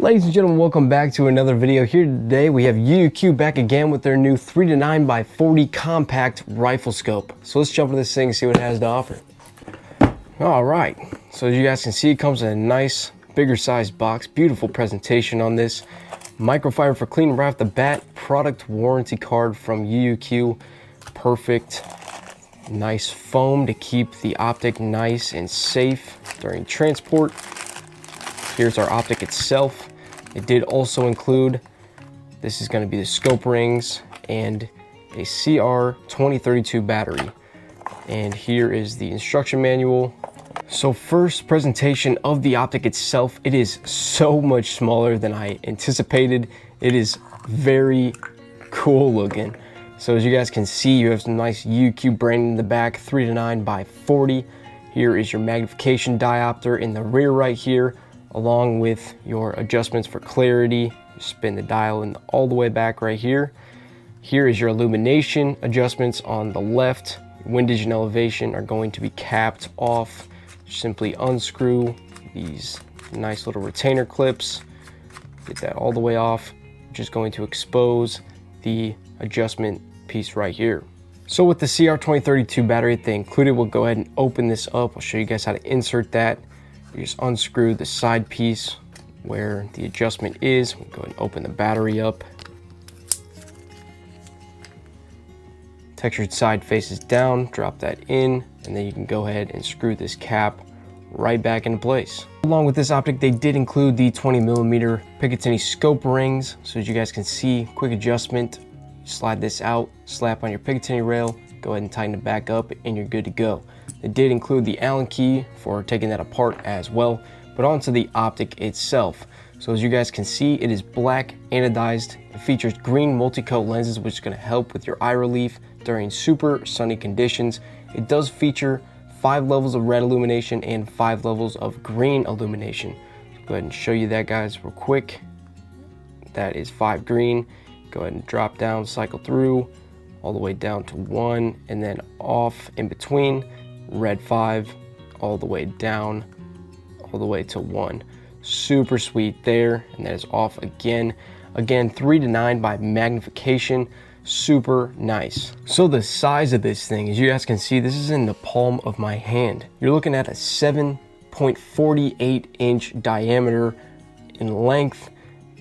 Ladies and gentlemen, welcome back to another video. Here today we have UUQ back again with their new 3-9x40 compact rifle scope. So let's jump into this thing and see what it has to offer. Alright, so as you guys can see, it comes in a nice bigger sized box. Beautiful presentation on this. Microfiber for clean right off the bat. Product warranty card from UUQ. Perfect. Nice foam to keep the optic nice and safe during transport. Here's our optic itself. It did also include, this is going to be the scope rings and a CR2032 battery. And here is the instruction manual. So first, presentation of the optic itself. It is so much smaller than I anticipated. It is very cool looking. So as you guys can see, you have some nice UUQ branding in the back, 3-9x40. Here is your magnification diopter in the rear right here, along with your adjustments for clarity. You spin the dial in all the way back right here. Here is your illumination adjustments on the left. Windage and elevation are going to be capped off. Simply unscrew these nice little retainer clips. Get that all the way off, which is going to expose the adjustment piece right here. So with the CR2032 battery that they included, we'll go ahead and open this up. I'll show you guys how to insert that. You just unscrew the side piece where the adjustment is. We'll go ahead and open the battery up. Textured side faces down, drop that in, and then you can go ahead and screw this cap right back into place. Along with this optic, they did include the 20mm Picatinny scope rings. So as you guys can see, quick adjustment, slide this out, slap on your Picatinny rail, go ahead and tighten it back up, and you're good to go. It did include the Allen key for taking that apart as well, but onto the optic itself. So as you guys can see, it is black anodized. It features green multi-coat lenses, which is going to help with your eye relief during super sunny conditions. It does feature 5 levels of red illumination and 5 levels of green illumination. So go ahead and show you that, guys, real quick. That is 5 green. Go ahead and drop down, cycle through all the way down to 1, and then off in between. Red 5 all the way down, all the way to 1. Super sweet there, and that is off again. Again, 3-9 by magnification, super nice. So the size of this thing, as you guys can see, this is in the palm of my hand. You're looking at a 7.48 inch diameter in length,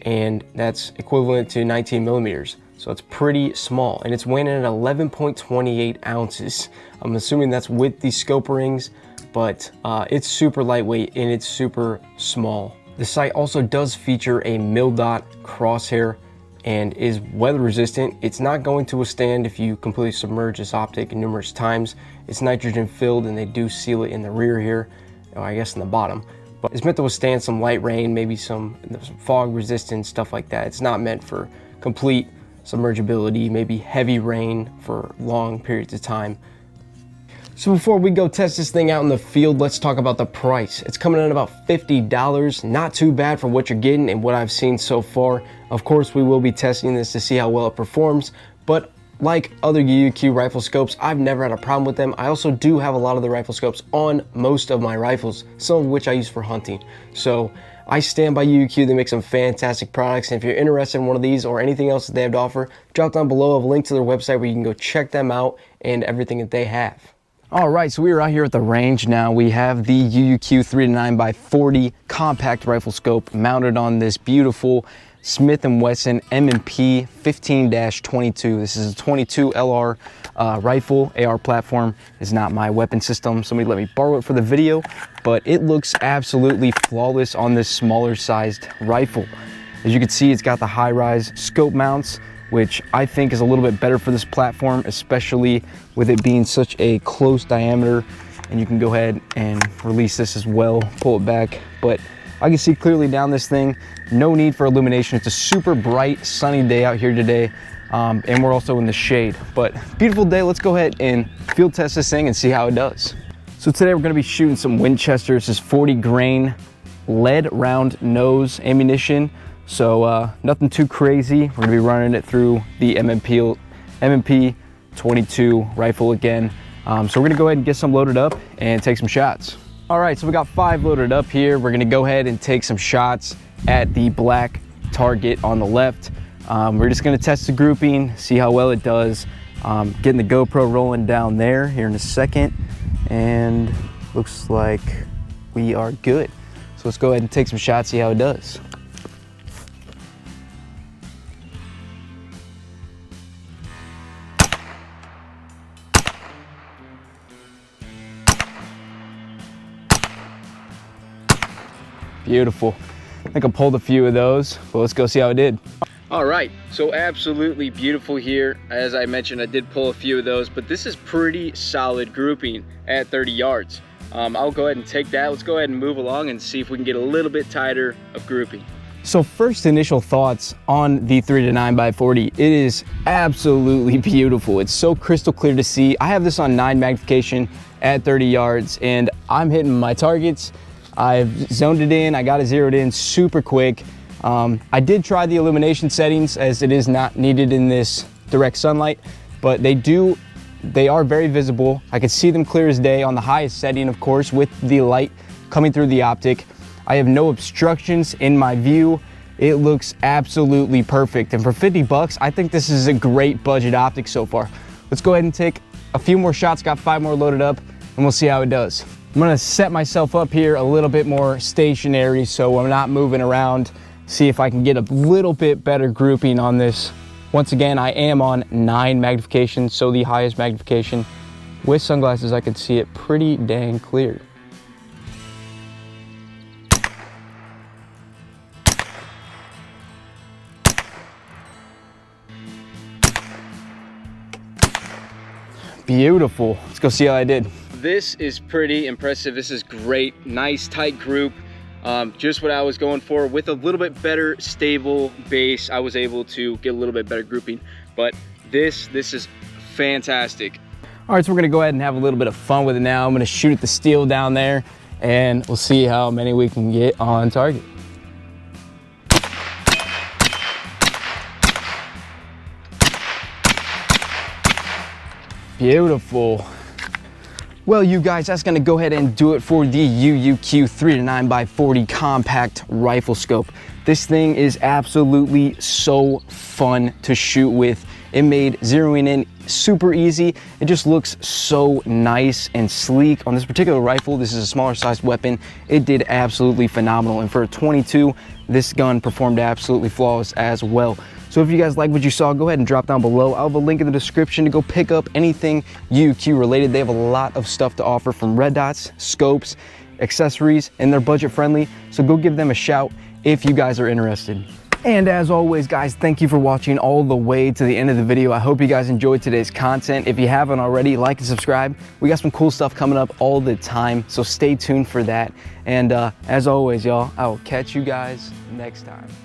and that's equivalent to 19 millimeters. So it's pretty small, and it's weighing in at 11.28 ounces. I'm assuming that's with the scope rings, but it's super lightweight and it's super small. The sight also does feature a mil-dot crosshair and is weather resistant. It's not going to withstand if you completely submerge this optic numerous times. It's nitrogen filled, and they do seal it in the rear here, or I guess in the bottom. But it's meant to withstand some light rain, maybe some fog resistance, stuff like that. It's not meant for complete submergibility, maybe heavy rain for long periods of time. So before we go test this thing out in the field, let's talk about the price. It's coming in at about $50. Not too bad for what you're getting and what I've seen so far. Of course, we will be testing this to see how well it performs, but like other UUQ rifle scopes, I've never had a problem with them. I also do have a lot of the rifle scopes on most of my rifles, some of which I use for hunting. So I stand by UUQ. They make some fantastic products, and if you're interested in one of these or anything else that they have to offer, drop down below. I have a link to their website where you can go check them out and everything that they have. All right, so we are out here at the range now. We have the UUQ 3-9x40 compact rifle scope mounted on this beautiful Smith & Wesson M&P 15-22. This is a 22 LR rifle. AR platform is not my weapon system. Somebody let me borrow it for the video, but it looks absolutely flawless on this smaller sized rifle. As you can see, it's got the high-rise scope mounts, which I think is a little bit better for this platform, especially with it being such a close diameter. And you can go ahead and release this as well, pull it back. But I can see clearly down this thing, no need for illumination. It's a super bright, sunny day out here today. And we're also in the shade, but beautiful day. Let's go ahead and field test this thing and see how it does. So today we're gonna be shooting some Winchester. This is 40 grain lead round nose ammunition. So nothing too crazy. We're gonna be running it through the M&P 22 rifle again. So we're gonna go ahead and get some loaded up and take some shots. All right, so we got 5 loaded up here. We're gonna go ahead and take some shots at the black target on the left. We're just gonna test the grouping, see how well it does. Getting the GoPro rolling down there here in a second, and looks like we are good. So let's go ahead and take some shots, see how it does. Beautiful. I think I pulled a few of those, but let's go see how it did. All right, so absolutely beautiful here. As I mentioned, I did pull a few of those, but this is pretty solid grouping at 30 yards. I'll go ahead and take that. Let's go ahead and move along and see if we can get a little bit tighter of grouping. So first initial thoughts on the 3-9x40. It is absolutely beautiful. It's so crystal clear to see. I have this on 9 magnification at 30 yards, and I'm hitting my targets. I've zoned it in, I got it zeroed in super quick. I did try the illumination settings, as it is not needed in this direct sunlight, but they are very visible. I can see them clear as day on the highest setting, of course, with the light coming through the optic. I have no obstructions in my view. It looks absolutely perfect. And for 50 bucks, I think this is a great budget optic so far. Let's go ahead and take a few more shots, got 5 more loaded up, and we'll see how it does. I'm gonna set myself up here a little bit more stationary so I'm not moving around, see if I can get a little bit better grouping on this. Once again, I am on 9 magnification, so the highest magnification. With sunglasses, I can see it pretty dang clear. Beautiful. Let's go see how I did. This is pretty impressive. This is great. Nice tight group. Just what I was going for. With a little bit better stable base, I was able to get a little bit better grouping. But this is fantastic. All right, so we're gonna go ahead and have a little bit of fun with it now. I'm gonna shoot at the steel down there, and we'll see how many we can get on target. Beautiful. Well, you guys, that's gonna go ahead and do it for the UUQ 3-9x40 compact rifle scope. This thing is absolutely so fun to shoot with. It made zeroing in super easy. It just looks so nice and sleek. On this particular rifle, this is a smaller sized weapon. It did absolutely phenomenal. And for a 22, this gun performed absolutely flawless as well. So if you guys like what you saw, go ahead and drop down below. I'll have a link in the description to go pick up anything UUQ related. They have a lot of stuff to offer, from red dots, scopes, accessories, and they're budget friendly. So go give them a shout if you guys are interested. And as always, guys, thank you for watching all the way to the end of the video. I hope you guys enjoyed today's content. If you haven't already, like and subscribe. We got some cool stuff coming up all the time, so stay tuned for that. And as always, y'all, I will catch you guys next time.